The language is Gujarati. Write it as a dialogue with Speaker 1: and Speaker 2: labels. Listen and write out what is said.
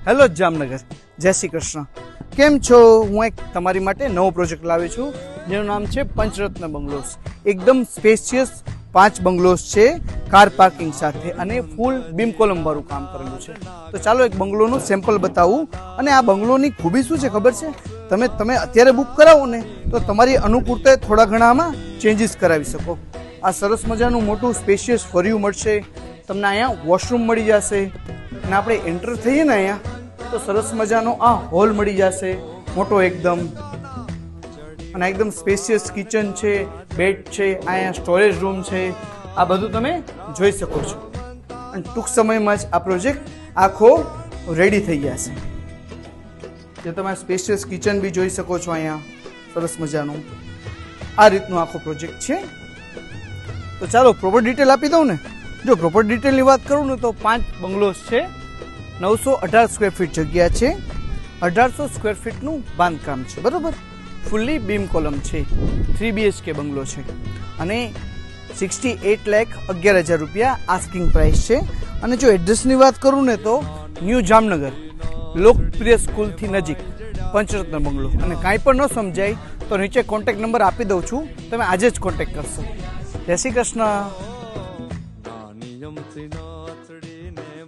Speaker 1: હેલો જામનગર, જય શ્રી કૃષ્ણ. કેમ છો? હું એક તમારી માટે નવો પ્રોજેક્ટ લાવી છું જેનું નામ છે પંચરત્ન બંગલોઝ. એકદમ સ્પેશિયસ 5 બંગલોઝ છે કાર પાર્કિંગ સાથે અને ફૂલ બીમ કોલમ વાળું કામ કરેલું છે. તો ચાલો એક બંગલોનું સેમ્પલ બતાવું. અને આ બંગલોની ખૂબી શું છે ખબર છે? તમે અત્યારે બુક કરાવો ને તો તમારી અનુકૂળતાએ થોડા ઘણામાં ચેન્જીસ કરાવી શકો. આ સરસ મજાનું મોટું સ્પેશિયસ ફર્યું મળશે તમને. અહીંયા વોશરૂમ મળી જશે અને આપણે એન્ટર થઈએ ને અહીંયા તો સરસ મજાનો આ હોલ મળી જશે મોટો એકદમ. અને એકદમ સ્પેશિયસ કિચન છે, બેડ છે, અહીંયા સ્ટોરેજ રૂમ છે. આ બધું તમે જોઈ શકો છો. અને ટૂંક સમયમાં જ આ પ્રોજેક્ટ આખો રેડી થઈ જશે. જે તમે સ્પેશિયસ કિચન બી જોઈ શકો છો અહીંયા સરસ મજાનું. આ રીતનો આખો પ્રોજેક્ટ છે. તો ચાલો પ્રોપર ડિટેલ આપી દઉં ને. જો પ્રોપર ડિટેલની વાત કરું ને તો 5 બંગલોઝ છે. 918 સ્ક્વેર ફીટ જગ્યા છે. 1800 સ્ક્વેર ફીટનું બાંધકામ છે, બરાબર. ફૂલ્લી બીમ કોલમ છે. 3 BHK બંગલો છે અને 68,11,000 રૂપિયા આસ્કિંગ પ્રાઇસ છે. અને જો એડ્રેસની વાત કરું ને તો ન્યૂ જામનગર લોકપ્રિય સ્કૂલથી નજીક પંચરત્ન બંગલો. અને કાંઈ પણ ન સમજાય તો નીચે કોન્ટેક્ટ નંબર આપી દઉં છું, તમે આજે જ કોન્ટેક્ટ કરશો. જય શ્રી કૃષ્ણ.